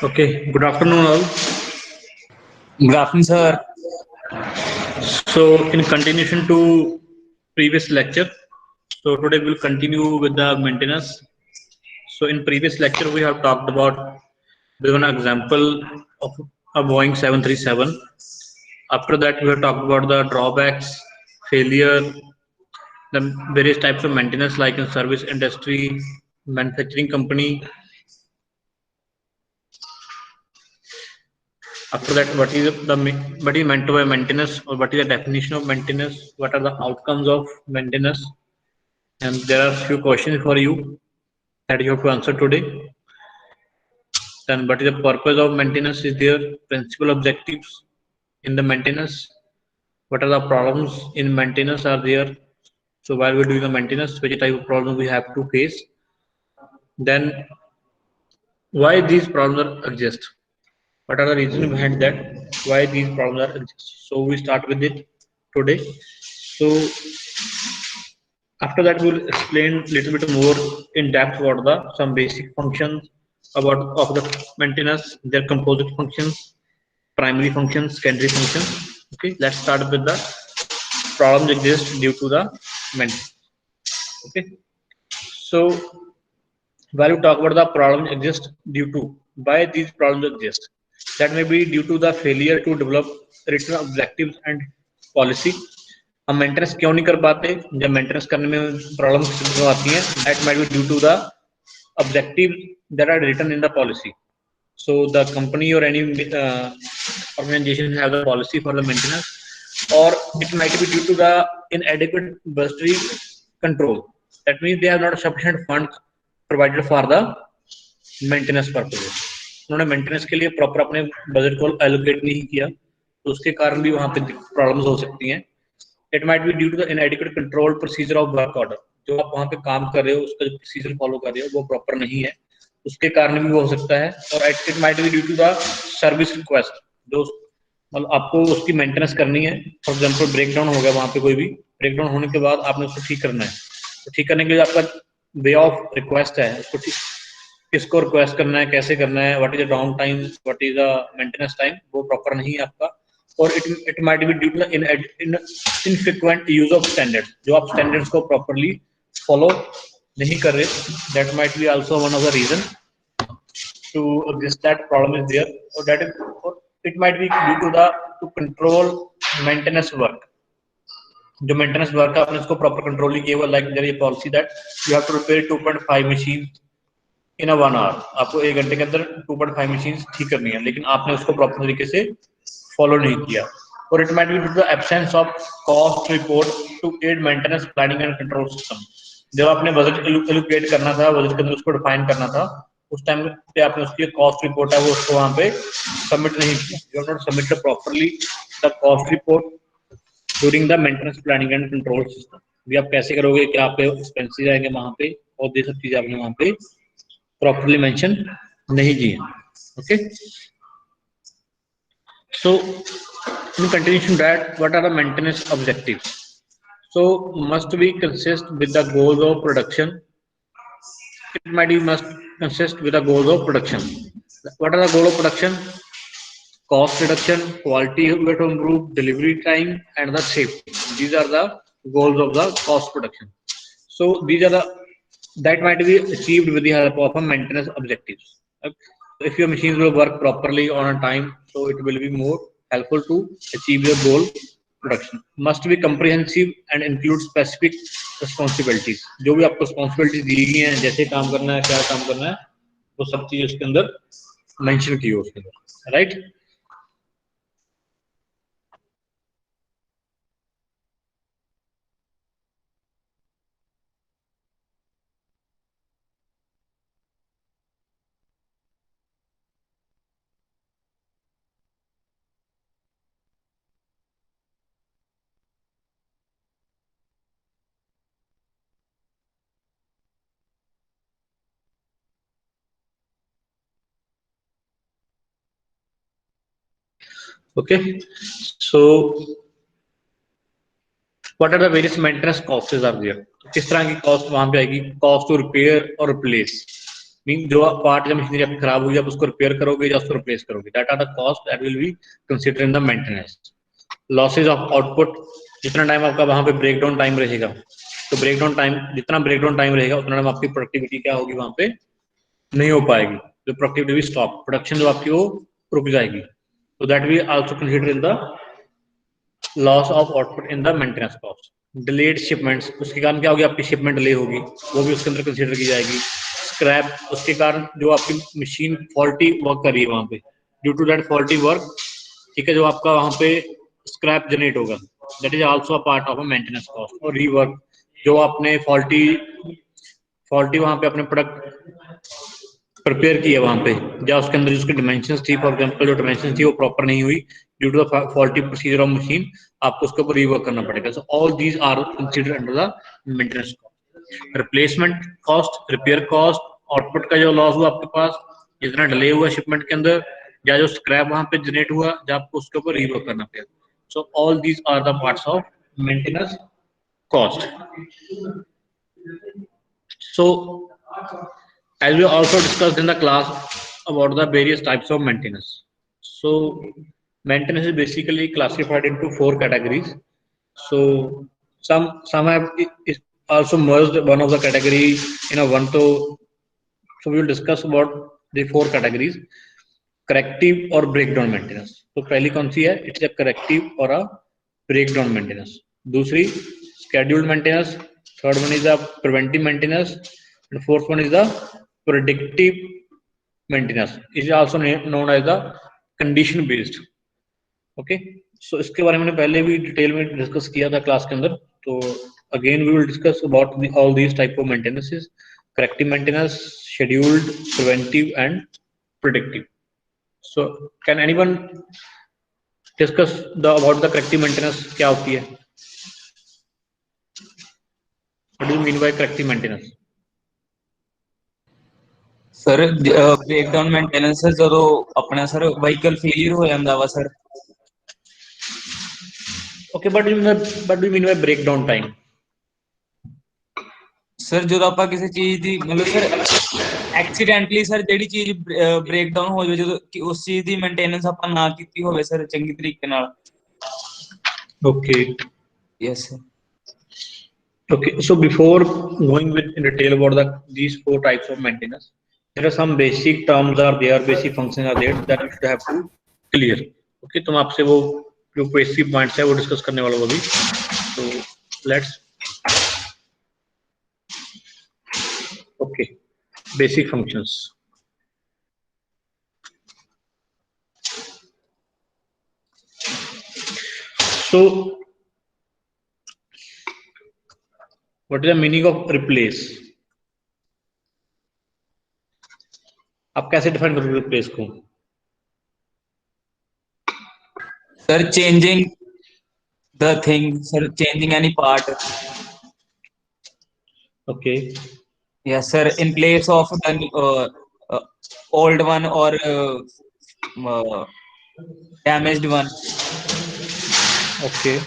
Okay, good afternoon all. Good afternoon, sir. So, in continuation to previous lecture, so today we'll continue with the maintenance. So, in previous lecture, we have talked about with an example of a Boeing 737. After that, we have talked about the drawbacks, failure, the various types of maintenance like in service industry, manufacturing company. After that, what is meant by maintenance, or what is the definition of maintenance? What are the outcomes of maintenance? And there are few questions for you that you have to answer today. Then, what is the purpose of maintenance? Is there principal objectives in the maintenance? What are the problems in maintenance are there? So while we're doing the maintenance, which type of problem we have to face? Then, why these problems exist? What are the reasons behind that? Why these problems are exist? So we start with it today. So after that, we'll explain a little bit more in depth about the some basic functions about of the maintenance, their composite functions, primary functions, secondary functions. Okay, let's start with the problems exist due to the maintenance. Okay, so while you talk about the problems exist due to why these problems exist, that may be due to the failure to develop written objectives and policy. हम maintenance क्यों नहीं कर पाते जब maintenance करने में problem क्यों आती हैं that might be due to the objectives that are written in the policy. So the company or any organization have the policy for the maintenance, or it might be due to the inadequate budgetary control. That means they have not sufficient funds provided for the maintenance purposes. उन्होंने maintenance के लिए proper अपने budget को allocate नहीं किया, तो उसके कारण भी वहां पे प्रॉब्लम्स हो सकती हैं. It might be due to the inadequate control procedure of work order. जो आप वहां पे काम कर रहे हो उसका जो प्रोसीजर फॉलो कर रहे हो वो प्रॉपर नहीं है, उसके कारण भी हो सकता है. और it might be due to the service request. जो मतलब आपको उसकी मेंटेनेंस करनी है, फॉर एग्जांपल ब्रेक डाउन हो गया वहां पे, कोई भी ब्रेक डाउन होने के बाद आपने उसको ठीक करना है, तो ठीक करने के लिए आपका वे ऑफ रिक्वेस्ट है, उसको किसको रिक्वेस्ट करना है, कैसे करना है, what is the down time, what is the maintenance time, वो प्रॉपर नहीं है आपका. और it might be due to infrequent use of standards. जो आप स्टैंडर्ड्स को प्रॉपरली फॉलो नहीं कर रहे, that might be also one of the reason to this that problem is there. और that is it might be due to the to control maintenance work. जो maintenance work है आपने इसको proper control नहीं किया हुआ. Like there is policy that you have to repair 2.5 machine in a 1 hour. आपको 1 घंटे के अंदर 2.5 मशीन ठीक करनी है, लेकिन आपने उसको प्रॉपर तरीके से फॉलो नहीं किया. और it might be due to the absence of cost report to aid maintenance planning and control system. जब आपने बजट एलोकेट करना था, बजट के अंदर उसको डिफाइन करना था, उस टाइम पे आपने उसकी कॉस्ट रिपोर्ट है वो उसको वहां पे सबमिट नहीं किया. You have not submitted properly the cost report during the maintenance planning and control system. भी आप कैसे करोगे, क्या आपके एक्सपेंसेस आएंगे वहां पे, और ये सब चीजें आपने वहां पे properly mention nahi ki hai. Okay, so in continuation that what are the maintenance objectives? So must be consist with the goals of production. It might be must consist with the goals of production. What are the goal of production? Cost reduction, quality to improve, delivery time, and the safety. These are the goals of the cost production. So these are the that might be achieved with the help of a maintenance objectives. Okay. So if your machines will work properly on a time, so it will be more helpful to achieve your goal production. Must be comprehensive and include specific responsibilities. जो भी आपको responsibilities दी गई हैं, जैसे काम करना है, क्या काम करना है, वो सब चीज उसके अंदर मेंशन की हो उसके अंदर, right. Okay, so what are the various maintenance costs are there? किस तरह की कॉस्ट वहां पे आएगी? कॉस्ट टू रिपेयर और रिप्लेस. मीन जो पार्ट या मशीनरी आपकी खराब हुई, आप उसको रिपेयर करोगे या उसको रिप्लेस करोगे, that are the cost that will be consider in the maintenance. Losses of output, जितना टाइम आपका वहां पे ब्रेक डाउन टाइम रहेगा, तो ब्रेक डाउन टाइम, जितना ब्रेक डाउन टाइम रहेगा उतना टाइम आपकी प्रोडक्टिविटी क्या होगी, वहां पे नहीं हो पाएगी, जो प्रोडक्टिविटी स्टॉप, प्रोडक्शन जो आपकी वो रुक जाएगी। तो that we also consider in the loss of output in the maintenance cost. Delayed shipments, उसके कारण क्या होगी, आपकी शिपमेंट डिले होगी, वो भी उसके अंदर कंसीडर की जाएगी। स्क्रैप, उसके कारण जो आपकी मशीन फॉल्टी वर्क कर रही है वहां पे, due to that faulty work, ठीक है, जो आपका वहां पे स्क्रैप जनरेट होगा, that is also a part of a maintenance cost. और रीवर्क, जो आपने फॉल्टी फॉल्टी वहां पे अपने प्रोडक्ट प्रिपेयर किया वहां पे, या उसके अंदर जिसकी डिमेंशंस थी, फॉर एग्जांपल जो डिमेंशंस थी वो प्रॉपर नहीं हुई due to the faulty procedure of machine, आपको उसके ऊपर रीवर्क करना पड़ेगा। So all these are considered under the maintenance cost. Replacement cost, repair cost, output का जो लॉस हुआ आपके पास, जितना डिले हुआ शिपमेंट के अंदर, या जो स्क्रैप वहां पे जनरेट हुआ, जब आपको उसके ऊपर रीवर्क करना पड़ेगा। So all these are the parts of maintenance cost. So, as we also discussed in the class about the various types of maintenance. So, maintenance is basically classified into 4 categories. So, some have also merged one of the category in a one. So we will discuss about the 4 categories: corrective or breakdown maintenance. तो पहली कौन सी है? It's a corrective or a breakdown maintenance. दूसरी scheduled maintenance. Third one is the preventive maintenance. And fourth one is the predictive maintenance. It is also known as the condition based. Okay. So इसके बारे में मैंने पहले भी detail में discuss किया था क्लास के अंदर. तो again we will discuss about all these type of maintenances: corrective maintenance, scheduled, preventive, and predictive. So can anyone discuss about the corrective maintenance? क्या होती है? What do you mean by corrective maintenance? Sir breakdown maintenance जो अपना sir vehicle failure हो जाता वा sir. Okay, but what do you mean by breakdown time? Sir जो ਆਪਾਂ ਕਿਸੇ ਚੀਜ਼ ਦੀ ਮਤਲਬ ਸਰ ਐਕਸੀਡੈਂਟਲੀ ਸਰ ਜਿਹੜੀ ਚੀਜ਼ ਬ੍ਰੇਕਡਾਊਨ ਹੋ ਜਾਵੇ ਜਦੋਂ ਕਿ ਉਸ ਚੀਜ਼ ਦੀ ਮੇਨਟੇਨੈਂਸ ਆਪਾਂ ਨਾ ਕੀਤੀ ਹੋਵੇ ਸਰ ਚੰਗੀ ਤਰੀਕੇ ਨਾਲ. Okay. Yes sir. Okay, so before going with in detail about these 4 types of maintenance, there are some basic terms are there, basic functions are there that you should have to clear. Okay, तो मैं आपसे वो जो basic points है वो discuss करने वाला हूँ अभी. तो let's okay, basic functions. So what is the meaning of replace? आप कैसे डिफाइन करोगे रिप्लेस को? Sir changing the thing sir, changing any part. Okay. Yes sir, in place of the old one or damaged one. Okay.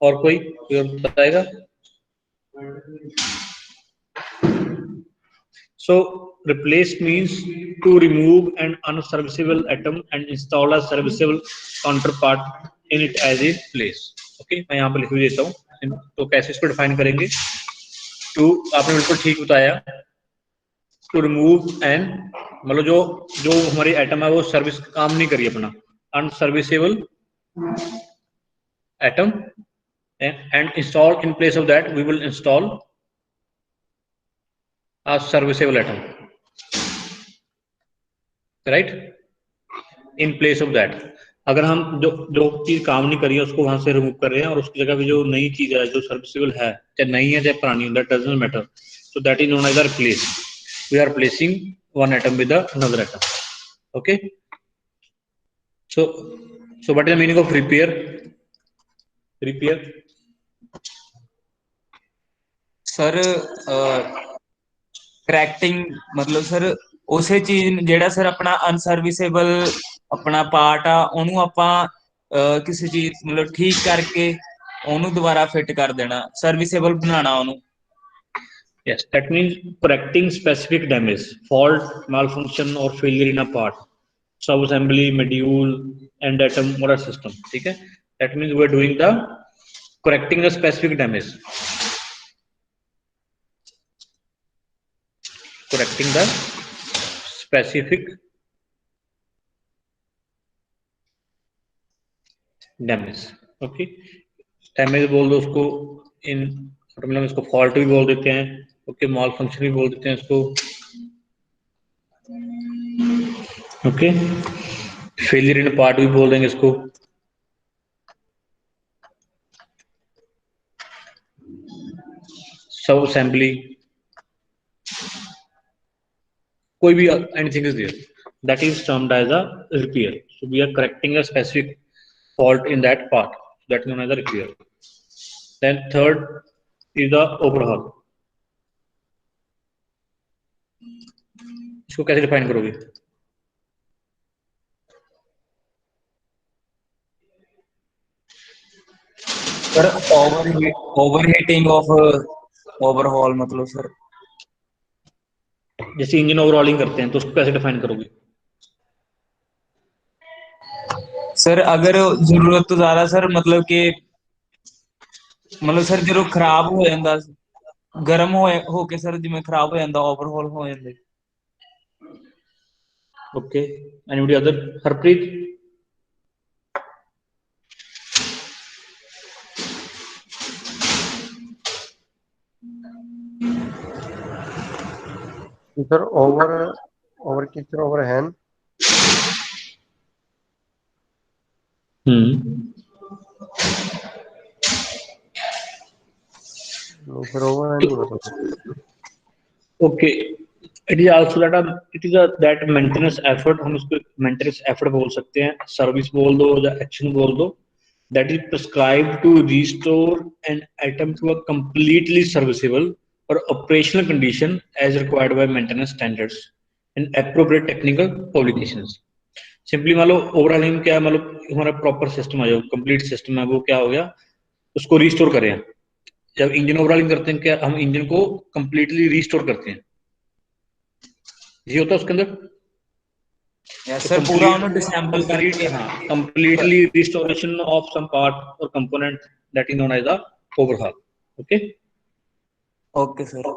और कोई बताएगा? So replace means to remove an unserviceable atom and install a serviceable counterpart in it as a place. Okay, मैं यहाँ पर लिख देता हूँ. तो कैसे इसको डिफाइन करेंगे? टू, आपने बिल्कुल ठीक बताया. टू रिमूव एन, मतलब जो जो हमारी एटम है वो सर्विस काम नहीं करी अपना, unserviceable atom, and install in place of that we will install a serviceable atom, right? In place of that, अगर हम जो जो चीज काम नहीं करी है उसको वहां से रिमूव कर रहे हैं और उसकी जगह पे जो नई चीज है जो सर्विसेबल है, चाहे नई है चाहे पुरानी, that doesn't matter. So that is known as a replace. We are replacing one atom with another atom. Okay. So what is the meaning of repair? Repair. Sir correcting मतलब ਸਰ ਉਸੇ ਚੀਜ਼ ਜਿਹੜਾ ਸਰ ਆਪਣਾ ਅਨਸਰਵਿਸੇਬਲ ਆਪਣਾ part ਆ ਉਹਨੂੰ ਆਪਾਂ ਕਿਸੇ ਚੀਜ਼ ਮਤਲਬ ਠੀਕ ਕਰਕੇ ਉਹਨੂੰ ਦੁਬਾਰਾ ਫਿੱਟ ਕਰ ਦੇਣਾ, ਸਰਵਿਸੇਬਲ ਬਣਾਉਣਾ ਉਹਨੂੰ. Yes, that means correcting specific damage, fault, malfunction or failure in a part, sub-assembly, module, and atom or a system. ठीक है? That means we are doing the correcting the specific damage. Correcting the specific damage. Okay, damage बोल दो उसको, इन मतलब इसको fault भी बोल देते हैं. ओके, मॉल फंक्शन भी बोल देते हैं इसको. ओके, फेलियर इन पार्ट भी बोल देंगे इसको. सब असेंबली, कोई भी anything is there, that is termed as a repair. So we are correcting a specific fault in that part, that is known as a repair. Then third is the overhaul. इसको कैसे define करोगे? Sir overheating of overhaul मतलब sir जैसे engine overhauling करते हैं तो उसको कैसे डिफाइन करोगे? सर अगर जरूरत तो ज्यादा सर मतलब कि मतलब सर जो खराब हो जाता गर्म हो के सर जिवें खराब हो जाता ओवरहॉल हो जाते. Okay, anybody other? Harpreet? Sir over kitchen over hand. Sir over hand नहीं पता. Okay, it is also that maintenance effort, हम इसको मेंटेनेंस एफर्ट बोल सकते हैं, सर्विस बोल दो या एक्शन बोल दो, that is prescribed to restore an item to a completely serviceable or operational condition as required by maintenance standards and appropriate technical publications. Simply मान लो ओवरऑलिंग क्या, मतलब हमारा प्रॉपर सिस्टम है, जो कंप्लीट सिस्टम है वो क्या हो गया, उसको रिस्टोर करें. जब इंजन ओवरऑलिंग करते हैं क्या, हम इंजन को कंप्लीटली रिस्टोर करते हैं, ये होता है उसके अंदर. यस सर पूरा उन्हें डिसैम्बल करके. हाँ, completely restoration of some part और component, that is known as the overhaul. Okay, okay sir.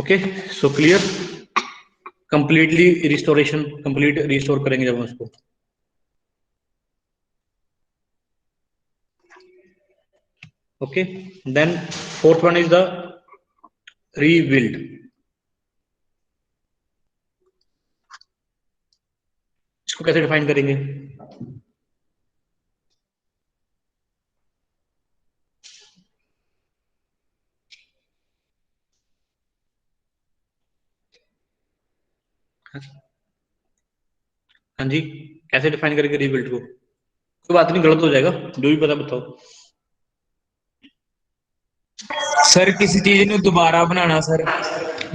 Okay, so clear. Completely restoration, complete restore करेंगे जब हम उसको. Okay, then fourth one is the rebuild. इसको कैसे डिफाइन करेंगे? हाँ जी, कैसे डिफाइन करेंगे रीबिल्ड को? कोई बात नहीं, गलत हो जाएगा, जो भी पता बताओ. सर किसी चीज को दोबारा बनाना सर.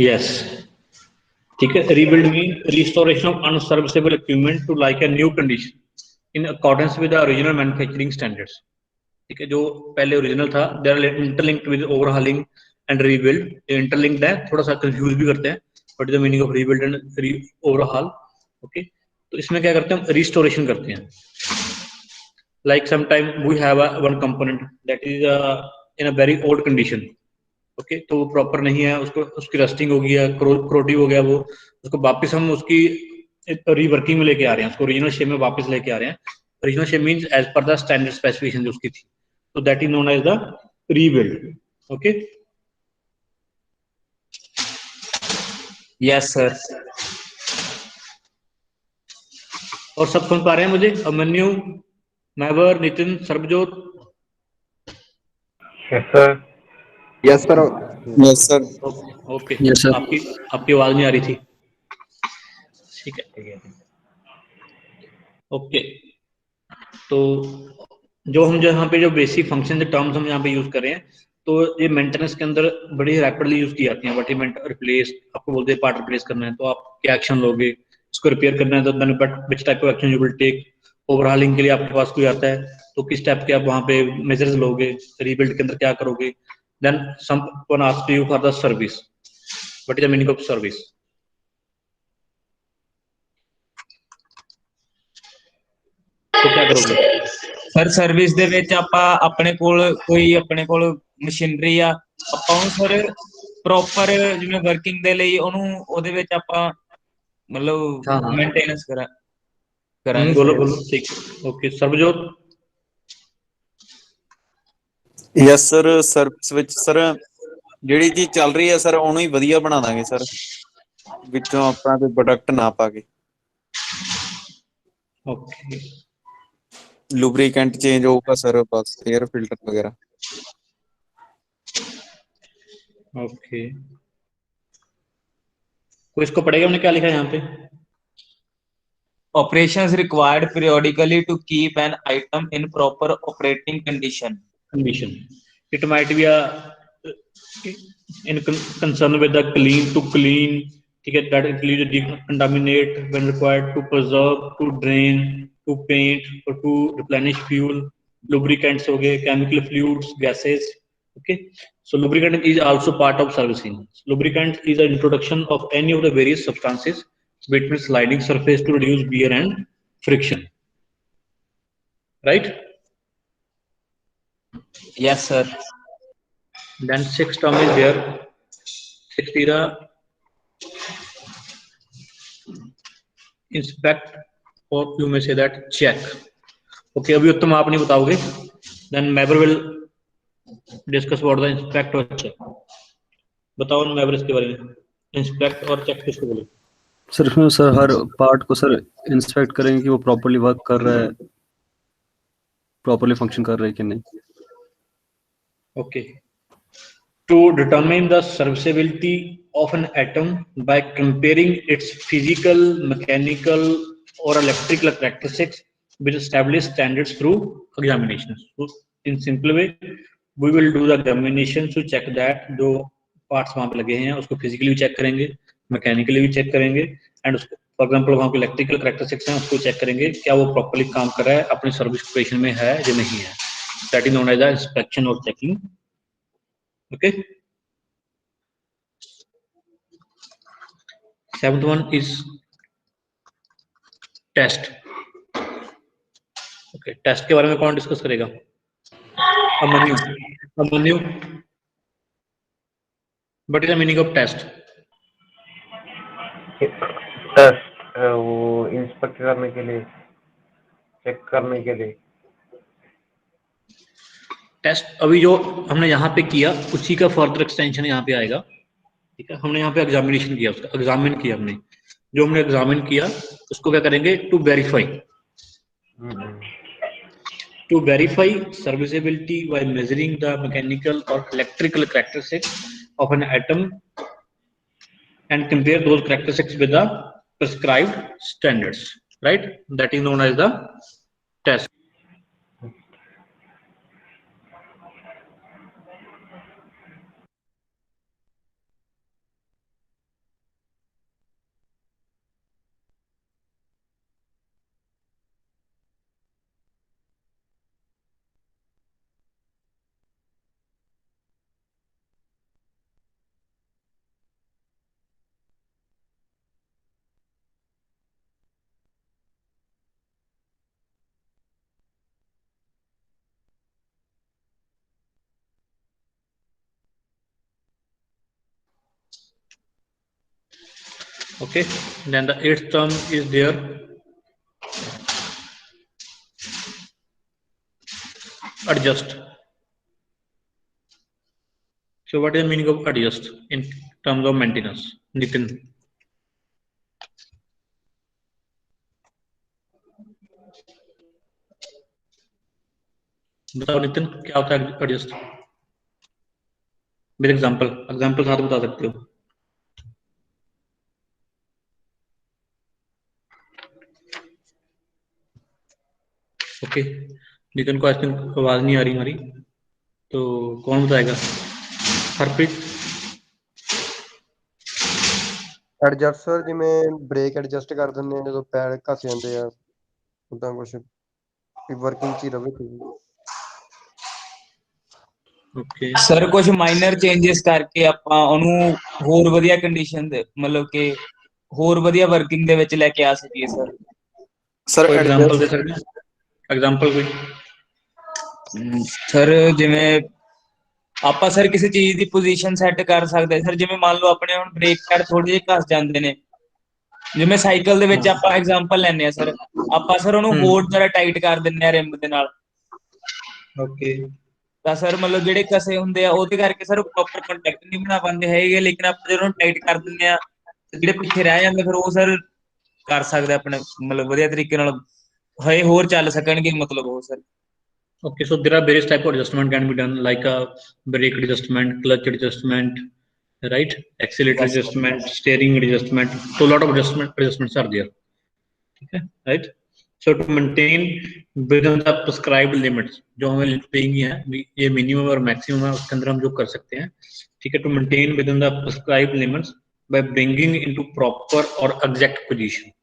यस, ठीक है. Rebuild mean restoration of unserviceable equipment to like a new condition in accordance with the original manufacturing standards. ठीक है, जो पहले ओरिजिनल था, they are interlinked with overhauling and rebuild. Interlinked है, थोड़ा सा कंफ्यूज भी करते हैं, what is the meaning of rebuild and overhaul. Okay, तो इसमें क्या करते हैं, हम रिस्टोरेशन करते हैं. Like some time we have one component that is in a very old condition. Okay, तो वो प्रॉपर नहीं है, उसको उसकी रस्टिंग हो गई है, क्रोटिव हो गया वो, उसको वापस हम उसकी रीवर्किंग में लेके आ रहे हैं, उसको ओरिजिनल शेप में वापस लेके आ रहे हैं। Original shape means as per the standard specification जो उसकी थी, तो that is known as the rebuild. Okay, yes sir. और सब समझ पा रहे हैं मुझे? Abhimanyu, Mahawar, Nitin, Sarvjot? Yes sir. Yes sir. Yes sir. Okay, yes sir. आपकी आपकी आवाज नहीं आ रही थी। ठीक है, ओके। तो जो हम जो यहाँ पे जो बेसिक फंक्शन टर्म्स हम यहाँ पे यूज कर रहे हैं, तो ये मेंटेनेंस के अंदर बड़ी रैपिडली यूज की जाती हैं। व्हाट इज रिप्लेस, आपको बोलते हैं पार्ट रिप्लेस करना है तो आप क्या एक्शन लोगे, इसको रिपेयर करना है तो then which type of action you will take. Overhauling के लिए आपके पास कोई आता है तो किस टाइप के आप वहाँ पे मेजर्स लोगे, रीबिल्ड के अंदर क्या करोगे। Then someone asked you for the service, what is the meaning of service, तो क्या करोगे? ਸਰ ਸਰਵਿਸ ਦੇ ਵਿੱਚ ਆਪਾਂ ਆਪਣੇ ਕੋਲ ਮਸ਼ੀਨਰੀ ਆ, ਆਪਾਂ ਉਹਨੂੰ ਸਰ ਪ੍ਰੋਪਰ ਜਿਵੇਂ ਵਰਕਿੰਗ ਦੇ ਲਈ ਉਹਨੂੰ ਉਹਦੇ ਵਿੱਚ ਆਪਾਂ ਮਤਲਬ हाँ हाँ, ਮੇਨਟੇਨੈਂਸ ਕਰਾਂਗੇ बोलो ਸਰ। बोलो, ठीक। Okay, Sarabjot? Yes sir. Service ਵਿੱਚ ਸਰ ਜਿਹੜੀ ਚੀਜ਼ ਚੱਲ ਰਹੀ ਹੈ ਸਰ ਉਹਨੂੰ ਹੀ ਵਧੀਆ ਬਣਾ ਦਾਂਗੇ ਸਰ, ਵਿੱਚੋਂ ਆਪਣਾ ਕੋਈ ਪ੍ਰੋਡਕਟ ਨਾ ਪਾ ਕੇ। ओके, ਲੁਬਰੀਕੈਂਟ ਚੇਂਜ ਹੋਊਗਾ ਸਰ, ਬਸ 에ਅਰ ਫਿਲਟਰ ਵਗੈਰਾ। ओके, कोई इसको पढ़ेगा? हमने क्या लिखा है यहाँ पे? Operations required periodically to keep an item in proper operating condition. Condition. It might be a in concern with the clean to clean. ठीक है, that includes decontaminate when required, to preserve, to drain, to paint, or to replenish fuel. Lubricants हो गए, chemical fluids, gases. Okay, so lubricant is also part of servicing. Lubricant is an introduction of any of the various substances between sliding surface to reduce wear and friction. Right? Yes sir. Then sixth term is there. Sixth is the inspect, or you may say that check. Okay, अभी उत्तम आप नहीं बताओगे, then Mabel will discuss about the inspect और check. बताओ ना Mabel इसके बारे में, inspect और check किसको बोले? सर इसमें सर हर पार्ट को सर इंस्पेक्ट करेंगे कि वो प्रॉपर्ली वर्क कर रहा है, प्रॉपर्ली फंक्शन कर रहा है कि नहीं। Okay, to determine the serviceability of an atom by comparing its physical, mechanical or electrical characteristics with established standards through examinations. So in simple way, we will do the examination to check that जो parts वहाँ पे लगे हैं उसको physically भी check करेंगे, mechanically भी check करेंगे, and उसको for example वहाँ पे electrical characteristics हैं उसको check करेंगे क्या वो properly काम कर रहा है, अपने service operation में है या नहीं है. That is known as the inspection or checking. Okay. Seventh one is test. Okay, test के बारे में कौन डिस्कस करेगा? Amanyu, Amanyu, what is the meaning of test? Test वो इंस्पेक्ट करने के लिए, चेक करने के लिए। टेस्ट अभी जो हमने यहाँ पे किया उसी का फर्दर एक्सटेंशन यहाँ पे आएगा। ठीक है, हमने यहाँ पे एग्जामिनेशन किया, उसका एग्जामिन किया हमने, जो हमने एग्जामिन किया उसको क्या करेंगे? To verify. To verify serviceability by measuring the mechanical or electrical characteristics of an atom and compare those characteristics with the prescribed standards, right? That is known as the test. Okay, then the eighth term is there, adjust. So what is the meaning of adjust in terms of maintenance? Nitin, बताओ नितिन, क्या होता है adjust? With example साथ बता सकते हो। Okay, Nitin को आज आवाज नहीं आ रही हमारी, तो कौन बताएगा? हरप्रीत। ਐਡਜਸਟ ਸਰ ਜਿਵੇਂ ਬ੍ਰੇਕ ਐਡਜਸਟ ਕਰ ਦਿੰਦੇ ਆ ਜਦੋਂ ਪੈਰ ਘਸ ਜਾਂਦੇ ਆ, ਉਦਾਂ ਕੁਛ ਵੀ ਵਰਕਿੰਗ 'ਚ ਹੀ ਰਵੇ ਤੁਸੀਂ। ਓਕੇ ਸਰ ਕੁਝ ਮਾਈਨਰ ਚੇਂजेस ਕਰਕੇ ਆਪਾਂ ਉਹਨੂੰ ਹੋਰ ਵਧੀਆ ਕੰਡੀਸ਼ਨ ਦੇ ਮਤਲਬ ਕਿ ਹੋਰ ਵਧੀਆ ਵਰਕਿੰਗ ਦੇ ਵਿੱਚ ਲੈ ਕੇ ਆ ਸਕੀਏ ਸਰ। ਸਰ ਕੋਈ ਐਗਜ਼ਾਮਪਲ ਦੇ ਐਡਜਸਟ ਸਕਦੇ ਹੋ? ਐਗਜ਼ਾਮਪਲ ਕੋਈ? ਸਰ ਜਿਵੇਂ ਆਪਾਂ ਸਰ ਕਿਸੇ ਚੀਜ਼ ਦੀ ਪੋਜੀਸ਼ਨ ਸੈੱਟ ਕਰ ਸਕਦੇ ਸਰ, ਜਿਵੇਂ ਮੰਨ ਲਓ ਆਪਣੇ ਹੁਣ ਬ੍ਰੇਕ ਪੈਡ ਥੋੜੇ ਜਿਹੇ ਘਸ ਜਾਂਦੇ ਨੇ, ਜਿਵੇਂ ਸਾਈਕਲ ਦੇ ਵਿੱਚ ਆਪਾਂ ਐਗਜ਼ਾਮਪਲ ਲੈਂਦੇ ਆ ਸਰ, ਆਪਾਂ ਸਰ ਉਹਨੂੰ ਹੋਰ ਜ਼ਿਆਦਾ ਟਾਈਟ ਕਰ ਦਿੰਦੇ ਆ ਰਿਮ ਦੇ ਨਾਲ। ਓਕੇ ਤਾਂ ਸਰ ਮਤਲਬ ਜਿਹੜੇ ਕਸੇ ਹੁੰਦੇ ਆ ਉਹਦੇ ਕਰਕੇ ਸਰ ਪ੍ਰੋਪਰ ਕੰਟੈਕਟ ਨਹੀਂ ਬਣਾ ਪਾਉਂਦੇ ਹੈਗੇ, ਲੇਕਿਨ ਆਪਾਂ ਜਦੋਂ ਟਾਈਟ ਕਰ ਦਿੰਦੇ ਆ ਜਿਹੜੇ ਪਿੱਛੇ ਰਹਿ ਜਾਂਦੇ ਫਿਰ ਉਹ ਸਰ ਕਰ ਸਕਦੇ ਆਪਣੇ ਮਤਲਬ ਵਧੀਆ ਤਰੀਕੇ ਨਾਲ ਹਏ ਹੋਰ ਚੱਲ ਸਕਣਗੇ ਮਤਲਬ ਉਹ sir. Okay, so there are various type of adjustment can be done, like a brake adjustment, clutch adjustment, right? Accelerator Yes, sir. adjustment, steering adjustment. So a lot of adjustments are there. Okay, right? So to maintain within the prescribed limits, जो हमें limit देंगी है, ये minimum और maximum है, उसके अंदर हम जो कर सकते हैं, ठीक है? To maintain within the prescribed limits by bringing into proper or exact position,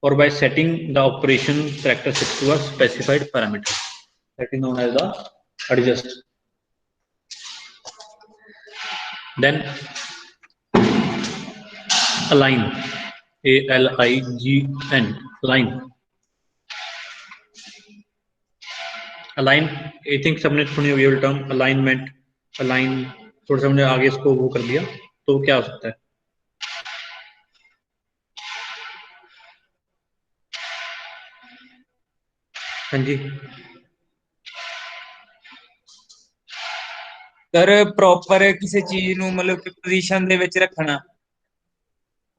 or by setting the operation characteristics to a specified parameter. That is known as the adjust. Then align, ALIGN, align. Align, I think सबने सुनी होगी ये term alignment, align, थोड़ा सा हमने आगे इसको वो कर दिया, तो क्या हो सकता है? हाँ जी, ਸਰ ਪ੍ਰੋਪਰ ਕਿਸੇ ਚੀਜ਼ ਨੂੰ ਮਤਲਬ ਕਿ ਪੋਜੀਸ਼ਨ ਦੇ ਵਿੱਚ ਰੱਖਣਾ,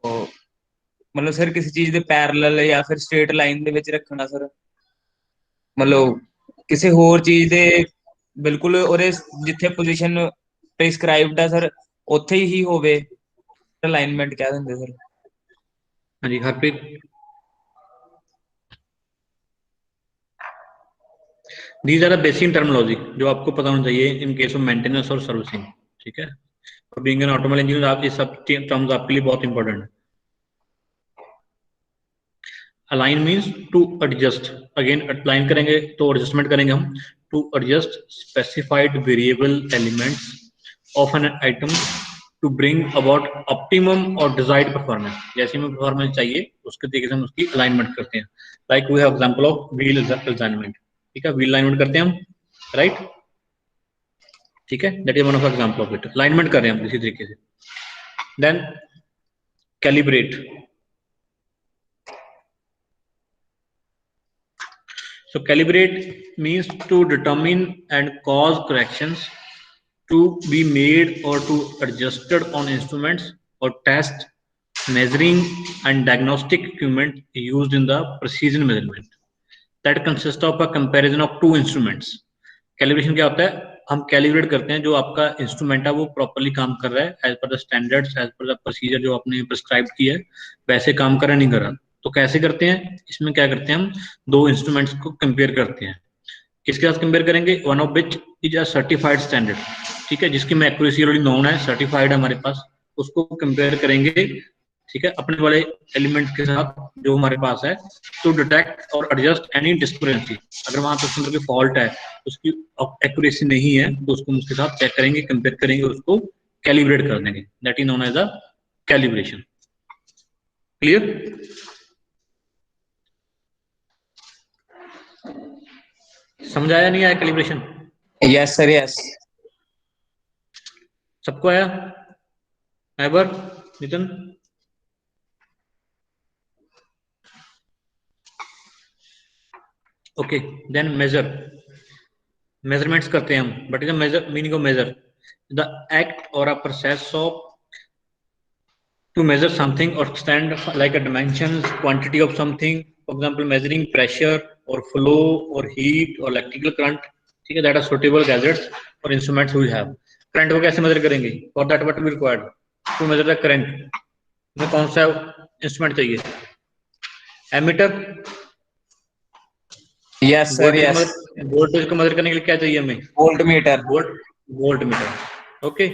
ਉਹ ਮਤਲਬ ਸਰ ਕਿਸੇ ਚੀਜ਼ ਦੇ ਪੈਰਲਲ ਜਾਂ ਫਿਰ ਸਟ੍ਰੇਟ ਲਾਈਨ ਦੇ ਵਿੱਚ ਰੱਖਣਾ ਸਰ, ਮਤਲਬ ਕਿਸੇ ਹੋਰ ਚੀਜ਼ ਦੇ ਬਿਲਕੁਲ ਉਹਦੇ ਜਿੱਥੇ ਪੋਜੀਸ਼ਨ ਪ੍ਰਿਸਕ੍ਰਾਈਬਡ ਆ ਸਰ ਉੱਥੇ ਹੀ ਹੋਵੇ, ਅਲਾਈਨਮੈਂਟ ਕਹਿ ਦਿੰਦੇ ਸਰ। हाँ जी Harpreet. These are the basic terminology जो आपको पता होना चाहिए in case of maintenance और सर्विसिंग, ठीक है? और being an automobile engineer आप ये सब टर्म्स आपके लिए बहुत इंपॉर्टेंट है। Align means to adjust, again align करेंगे तो adjustment करेंगे हम, to adjust specified variable elements of an item to bring about optimum or desired performance. जैसे हमें performance चाहिए उसके तरीके से हम उसकी alignment करते हैं। Like we have example of wheel alignment, ठीक है? Wheel alignment करते हैं हम, right? ठीक है? That is one of the example of it. Alignment कर रहे हैं हम इसी तरीके से। Then calibrate. So calibrate means to determine and cause corrections to be made or to adjusted on instruments or test, measuring and diagnostic equipment used in the precision measurement that consists of a comparison of two instruments. Calibration क्या होता है? हम calibrate करते हैं जो आपका instrument है वो प्रॉपरली काम कर रहा है as per the standards, as per the procedure जो आपने प्रिस्क्राइब किया है वैसे काम कर रहा नहीं कर रहा। तो कैसे करते हैं? इसमें क्या करते हैं हम दो इंस्ट्रूमेंट्स को कंपेयर करते हैं। किसके साथ कंपेयर करेंगे? One of which is a certified standard, ठीक है, जिसकी में एक्यूरेसी ऑलरेडी नोन है, सर्टिफाइड है हमारे पास, उसको कंपेयर करेंगे, ठीक है, अपने वाले एलिमेंट के साथ जो हमारे पास है, टू डिटेक्ट और एडजस्ट एनी डिस्क्रिपेंसी। अगर वहां पर उसके अंदर कोई फॉल्ट है, उसकी एक्यूरेसी नहीं है, तो उसको उसके साथ चेक करेंगे, कंपेयर करेंगे, उसको कैलिब्रेट कर देंगे। That is known as a calibration. Clear? समझाया नहीं आया कैलिब्रेशन? Yes sir yes. सबको आया? एवर, Nitin? Okay then measure, measurements करते हैं हम, but is measure meaning of measure the act और a process of to measure something or stand like a dimensions quantity of something, for example measuring pressure or flow or heat or electrical current, ठीक है, that are suitable gadgets or instruments we have. Current को कैसे major करेंगे? for that what will required to measure the current, हमें कौन सा instrument चाहिए? Ammeter, yes sir yes, voltage को मेजर करने के लिए क्या चाहिए हमें? Volt meter, volt meter. Okay,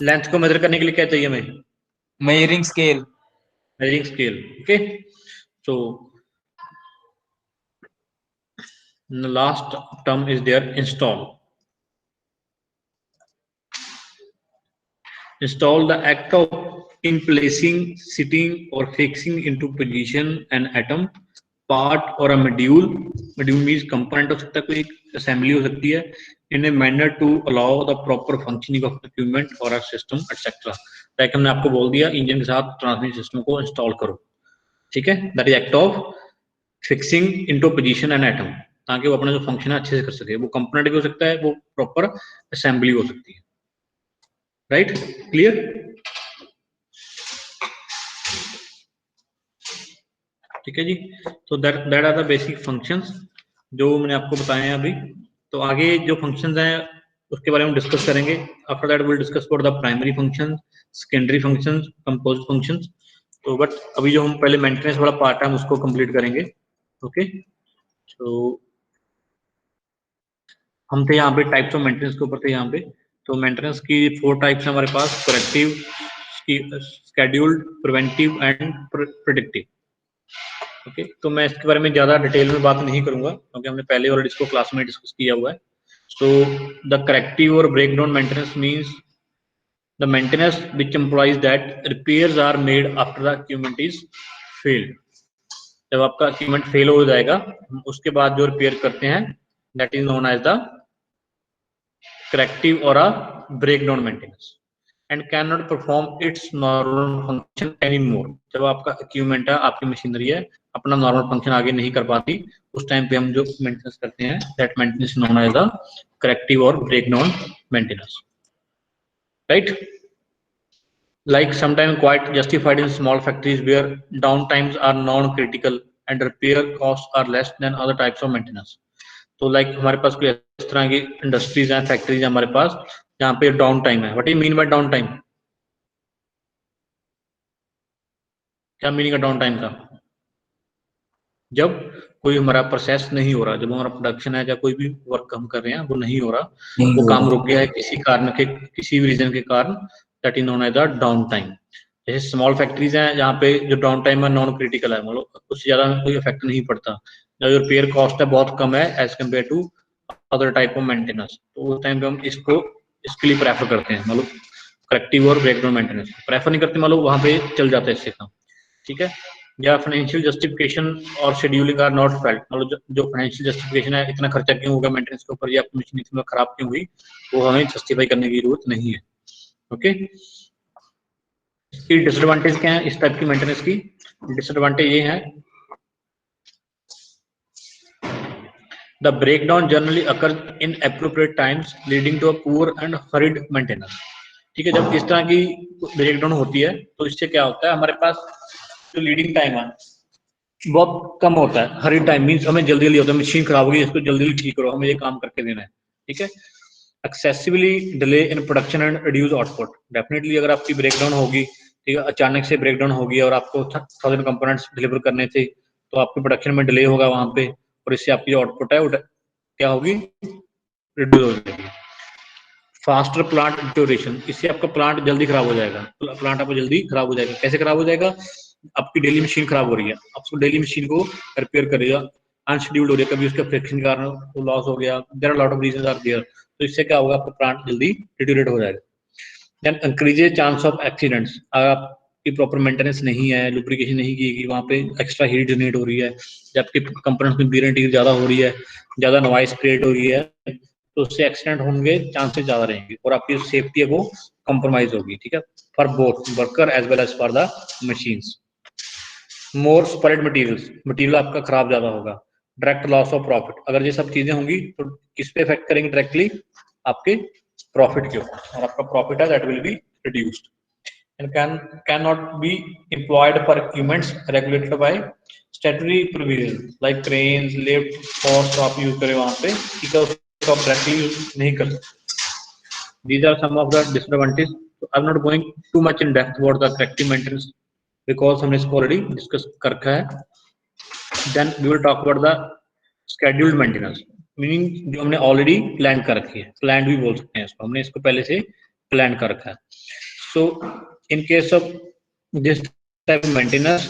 length को मेजर करने के लिए क्या चाहिए हमें? Measuring scale, measuring scale। okay, so the last term is there, install. Install the act of in placing, sitting or fixing into position an atom, part or a module, module means component हो सकता है, कोई assembly हो सकती है, in a manner to allow the proper functioning of equipment or a system etc. Like हमने आपको बोल दिया इंजन के साथ ट्रांसमिशन सिस्टम को इंस्टॉल करो, ठीक है, that is act of fixing into position an atom, ताकि वो अपना जो फंक्शन है अच्छे से कर सके। वो कंपोनेंट भी हो सकता है, वो प्रॉपर असेंबली हो सकती है। Right, clear? ठीक है जी, तो that are the basic functions जो मैंने आपको बताए हैं अभी। तो आगे जो फंक्शंस हैं उसके बारे में डिस्कस करेंगे। After that will discuss for the primary functions, secondary functions, composite functions. तो बट अभी जो हम पहले मेंटेनेंस वाला पार्ट है हम उसको कंप्लीट करेंगे। ओके, तो हम थे यहाँ पे टाइप्स ऑफ मेंटेनेंस के ऊपर थे यहाँ पे। तो मेंटेनेंस की 4 टाइप्स हैं हमारे पास, corrective, scheduled, preventive and predictive. Okay, तो मैं इसके बारे में ज्यादा डिटेल में बात नहीं करूंगा क्योंकि हमने पहले ऑलरेडी इसको क्लास में डिस्कस किया हुआ है। सो द करेक्टिव और breakdown maintenance means the maintenance which employs that repairs are made after the equipment is failed. जब आपका इक्विपमेंट फेल हो जाएगा उसके बाद जो रिपेयर करते हैं that is known as the corrective और a breakdown maintenance and can not perform its normal function any more. जब आपका इक्विपमेंट है, आपकी मशीनरी है, अपना नॉर्मल फंक्शन आगे नहीं कर पाती, उस टाइम पे हम जो मेंटेनेंस करते हैं that maintenance known as the corrective और breakdown maintenance. Right, like sometimes quite justified in small factories where downtimes are non-critical and repair costs are less than other types of maintenance। तो like हमारे पास कोई इस तरह की industries हैं, factories हैं हमारे पास जहाँ पे डाउन टाइम है। What do you mean by down time? क्या मीनिंग है डाउन टाइम का? जब कोई हमारा प्रोसेस नहीं हो रहा, जब हमारा प्रोडक्शन है या कोई भी वर्क हम कर रहे हैं वो नहीं हो रहा, वो काम रुक गया है किसी कारण के, किसी भी रीजन के कारण, that is known as the down time. जैसे स्मॉल फैक्ट्रीज हैं जहाँ पे जो डाउन टाइम है नॉन क्रिटिकल है, मतलब उससे ज्यादा कोई इफेक्ट नहीं पड़ता, जो रिपेयर कॉस्ट है बहुत कम है as compare to other type of maintenance, तो उस टाइम पे हम इसको इसके लिए प्रेफर करते हैं, मतलब करेक्टिव और ब्रेकडाउन मेंटेनेंस प्रेफर नहीं करते, मतलब वहां पे चल जाता है इससे काम। ठीक है, या फाइनेंशियल जस्टिफिकेशन और शेड्यूलिंग आर नॉट फेल्ट, मतलब जो फाइनेंशियल जस्टिफिकेशन है, इतना खर्चा क्यों होगा मेंटेनेंस के ऊपर या मशीन इतनी खराब क्यों हुई, वो हमें जस्टिफाई करने की जरूरत नहीं है। ओके, इसकी डिसएडवांटेज क्या है इस टाइप की मेंटेनेंस की? डिसएडवांटेज ये है, the breakdown generally occur in appropriate times leading to a poor and hurried maintenance. ठीक है, जब इस तरह की ब्रेकडाउन होती है तो इससे क्या होता है, हमारे पास जो लीडिंग टाइम है बहुत कम होता है। हरी टाइम मीन्स हमें जल्दी जल्दी होता है, मशीन खराब होगी इसको जल्दी जल्दी ठीक करो, हमें ये काम करके देना है। ठीक है, excessively delay in production and reduce output. Definitely अगर आपकी ब्रेकडाउन होगी, ठीक है, अचानक से ब्रेकडाउन होगी और आपको 1000 कंपोनेंट्स डिलीवर करने थे तो आपके प्रोडक्शन में डिले होगा वहां पे, और इससे आपकी जो आउटपुट है वो क्या होगी, रिड्यूस हो जाएगी। फास्टर प्लांट ड्यूरेशन, इससे आपका प्लांट जल्दी खराब हो जाएगा, प्लांट आपका जल्दी खराब हो जाएगा। कैसे खराब हो जाएगा? आपकी डेली मशीन खराब हो रही है, आपको डेली मशीन को रिपेयर करेगा, अनशेड्यूल्ड हो रही है, कभी उसके फ्रिक्शन के कारण वो लॉस हो गया, there are lot of reasons are there, तो इससे क्या होगा, आपका प्लांट जल्दी डिटोरेट हो जाएगा। Then increases chance of accidents, अगर आपकी प्रॉपर मेंटेनेंस नहीं है, लुब्रिकेशन नहीं की गई, वहाँ पे एक्स्ट्रा हीट जनरेट हो रही है, जबकि कंपोनेंट्स में वेयर एंड टियर ज्यादा हो रही है, ज्यादा नॉइस क्रिएट हो रही है, तो उससे एक्सीडेंट होंगे चांसेस ज्यादा रहेंगे और आपकी सेफ्टी है वो कॉम्प्रोमाइज होगी। ठीक है, for both worker as well as for the machines. More spread material, material आपका खराब ज्यादा होगा, डायरेक्ट लॉस ऑफ प्रॉफिट। अगर ये सब चीजें होंगी तो किस पे इफेक्ट करेंगे डायरेक्टली, आपके प्रॉफिट के ऊपर, और आपका प्रॉफिट है that will be reduced and can not be employed for equipments regulated by statutory provisions like cranes, lift, force आप यूज करें वहां पे, ठीक है, उसको आप डायरेक्टली यूज नहीं कर सकते। These are some of the disadvantages. So I'm not going too much in depth about the corrective maintenance because हमने इसको already discuss कर रखा है। Then we will talk about the scheduled maintenance, meaning जो हमने already plan कर रखी है, planned भी बोल सकते हैं इसको, हमने इसको पहले से plan कर रखा है। So in case of this type of maintenance,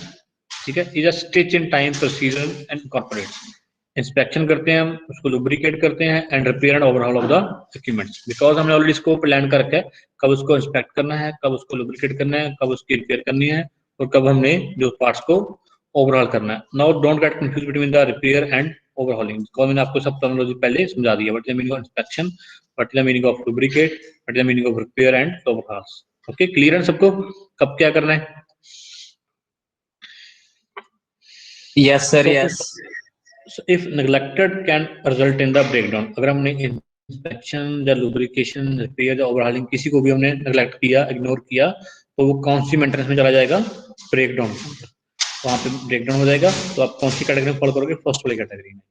ठीक है, is a stitch in time procedure and incorporates inspection करते हैं हम, उसको लुब्रिकेट करते हैं and repair and overhaul of the equipments, because हमने ऑलरेडी इसको प्लान कर रखा है कब उसको इंस्पेक्ट करना है, कब उसको लुब्रिकेट करना है, कब उसकी रिपेयर करनी है, और कब हमने जो पार्ट्स को ओवरहॉल करना है। Now don't get confuse between the repair and overhauling, because मैंने आपको सब टर्मिनोलॉजी पहले समझा दी है। What is the meaning of inspection, what is the meaning of lubricate, what is the meaning of repair and overhaul. Okay, clear है सबको कब क्या करना है? Yes sir, yes. So if neglected can result in the breakdown, अगर हमने inspection या lubrication, repair या ओवरहॉलिंग किसी को भी हमने नेग्लेक्ट किया, इग्नोर किया, तो वो कौन सी मेंटेनेंस में चला जाएगा? ब्रेकडाउन। वहां पे ब्रेकडाउन हो जाएगा। तो आप कौन सी कैटेगरी में फॉलो करोगे? फर्स्ट वाली कैटेगरी में,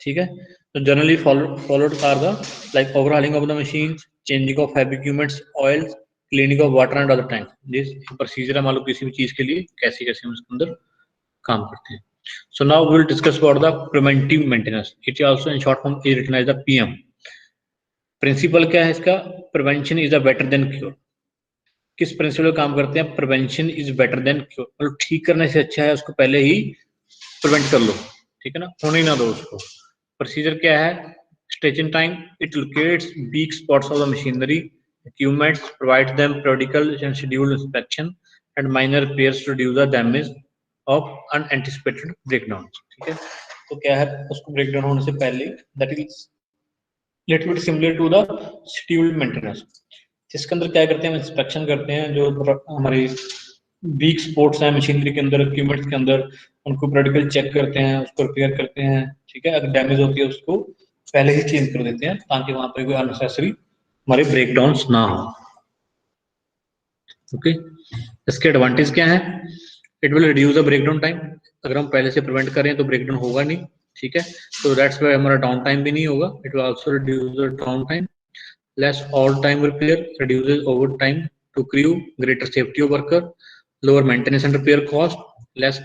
ठीक है। तो generally followed are the like overhauling of the machine, changing of heavy equipments, oils, cleaning of water and other tank. This procedure है मान लो किसी भी चीज के लिए कैसे कैसे हम उसके अंदर काम करते हैं। So now we will discuss about the preventive maintenance. It is also in short form is written as the PM. Principle क्या है इसका? Prevention is a better than cure. किस प्रिंसिपल काम करते हैं? Prevention is better than cure, मतलब ठीक करने से अच्छा है उसको पहले ही प्रिवेंट कर लो, ठीक है ना, होने ना दो उसको। प्रोसीजर क्या है? Staging time, it locates weak spots of the machinery equipments, provides them periodical and scheduled inspection and minor repairs to reduce the damage of unanticipated breakdowns, ठीक है। तो क्या है, उसको ब्रेकडाउन होने से पहले, that is little bit similar to the scheduled maintenance, जिसके अंदर क्या करते हैं, हम इंस्पेक्शन करते हैं जो हमारे वीक स्पॉट्स हैं मशीनरी के अंदर, इक्विपमेंट्स के अंदर, उनको periodical चेक करते हैं, उसको रिपेयर करते हैं, ठीक है। अगर डैमेज होती है उसको पहले ही चेंज कर देते हैं ताकि वहां पर कोई अननेसेसरी हमारे ब्रेकडाउन्स ना हो। ओके, इसके एडवांटेज क्या है? It will reduce the breakdown time, अगर हम पहले से प्रिवेंट करें तो ब्रेकडाउन होगा नहीं, ठीक है। तो दैट्स व्हाई हमारा डाउन टाइम भी नहीं होगा। It will also reduce the down time, less all time repair, reduces over time to crew, greater safety of worker, lower maintenance and repair cost, less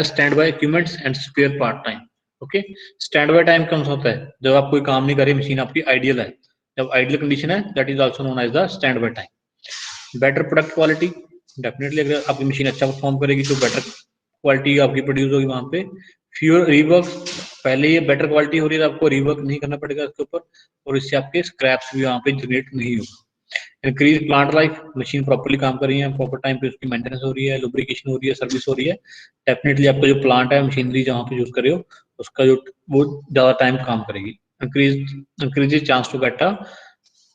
stand by equipments and spare part time. Okay, stand bye time कम होता है जब आप कोई काम नहीं कर रही, मशीन आपकी आइडियल है, जब आइडियल कंडीशन है, that is also known as the stand by time. Better product quality, definitely अगर आपकी मशीन अच्छा परफॉर्म करेगी तो बेटर क्वालिटी आपकी प्रोड्यूस होगी वहां पे। फ्यूअर रीवर्क, पहले ये बेटर क्वालिटी हो रही है तो आपको रीवर्क नहीं करना पड़ेगा इसके ऊपर, और इससे आपके स्क्रैप्स भी वहां पे जनरेट नहीं होगा। Increase plant life, machine properly काम कर रही है, प्रॉपर टाइम पे उसकी मेंटेनेंस हो रही है, लुब्रिकेशन हो रही है, सर्विस हो रही है, डेफिनेटली आपका जो प्लांट है, मशीनरी जहाँ पे यूज कर रहे हो, उसका जो वो ज्यादा टाइम काम करेगी। Increase chance to get a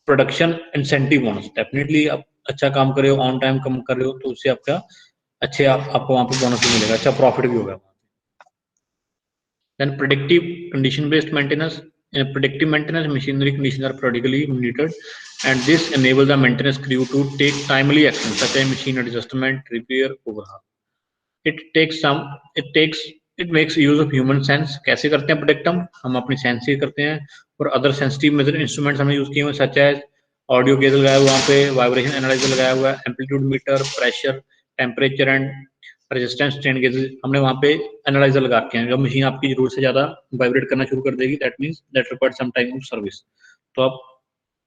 production incentive bonus, definitely आप अच्छा काम कर रहे हो, ऑन टाइम कम कर रहे हो, तो उससे आपका अच्छे आपको वहां पे बोनस भी मिलेगा, अच्छा प्रॉफिट भी होगा। Then predictive condition based maintenance. In predictive maintenance, machinery conditions are periodically monitored, and this enables the maintenance crew to take timely action such as machine adjustment, repair, overhaul. It makes use of human sense. कैसे करते हैं predict हम अपनी sense से करते हैं, और other sensitive major instruments हमने यूज किए हुए सच एज ऑडियो गेज लगाया हुआ वहाँ पे, वाइब्रेशन एनालाइजर लगाया हुआ है, amplitude meter, pressure, temperature and resistance strain gauge हमने वहाँ पे एनालाइजर लगा के हैं। जब मशीन आपकी जरूरत से ज्यादा वाइब्रेट करना शुरू कर देगी, that means that required some time of service, तो आप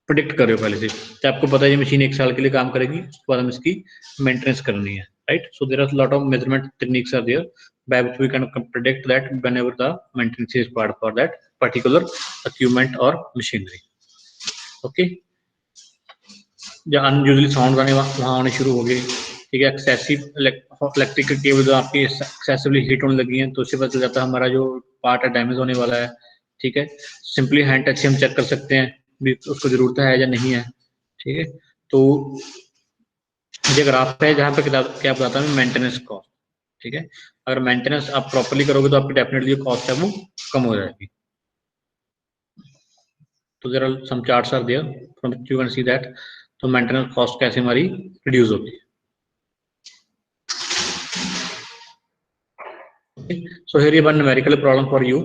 प्रिडिक्ट कर रहे हो पहले से, तो आपको पता है ये मशीन 1 साल के लिए काम करेगी, उसके बाद हमें इसकी मेंटेनेंस करनी है, right. So there are lot of measurement techniques are there by which we can predict that whenever the maintenance is required for that particular equipment or machinery. Okay, जो अनयूजुअली साउंड आने वहाँ आने शुरू हो गए, ठीक है। एक्सेसिव इलेक्ट्रिकल केबल जो आपकी एक्सेसिवली हीट होने लगी हैं, तो उससे पता चल जाता है हमारा जो पार्ट है डैमेज होने वाला है, ठीक है। सिंपली हैंड टच से हम चेक कर सकते हैं भी उसको जरूरत है या नहीं है, ठीक है। तो ये ग्राफ है जहाँ पे क्या बताता है मेंटेनेंस कॉस्ट, ठीक है। अगर मेंटेनेंस आप प्रॉपर्ली करोगे तो आपकी डेफिनेटली जो कॉस्ट है वो कम हो जाएगी। तो there are some charts are there from you can see that तो मेंटेनेंस कॉस्ट कैसे हमारी रिड्यूस होती है। सो हियर ये one numerical problem for you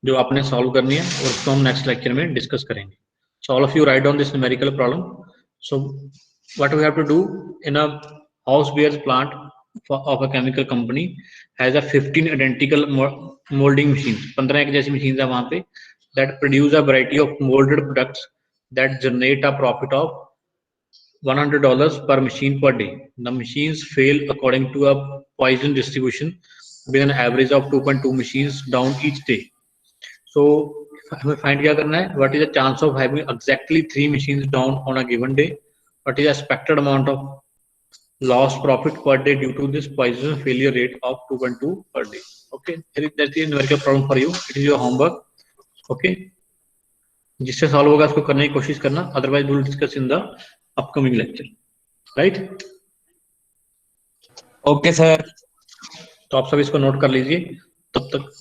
जो आपने सॉल्व करनी है और उसको हम नेक्स्ट लेक्चर में डिस्कस करेंगे। So all of you write down this numerical problem. So what we have to do in a house beers plant of a chemical company has a 15 identical molding machines, 15 एक जैसी machines है वहां पे that produce a variety of molded products that generate a profit of $100 per machine per day. The machines fail according to a Poisson distribution with an average of 2.2 machines down each day. So हमें find क्या करना है, what is the chance of having exactly 3 machines down on a given day, what is the expected amount of lost profit per day due to this Poisson failure rate of 2.2 per day. Okay, that's the numerical problem for you. It is your homework. Okay, जिससे solve होगा उसको करने की कोशिश करना, otherwise we will discuss in the upcoming lecture, right? Okay sir. तो आप सब इसको नोट कर लीजिए, तब तक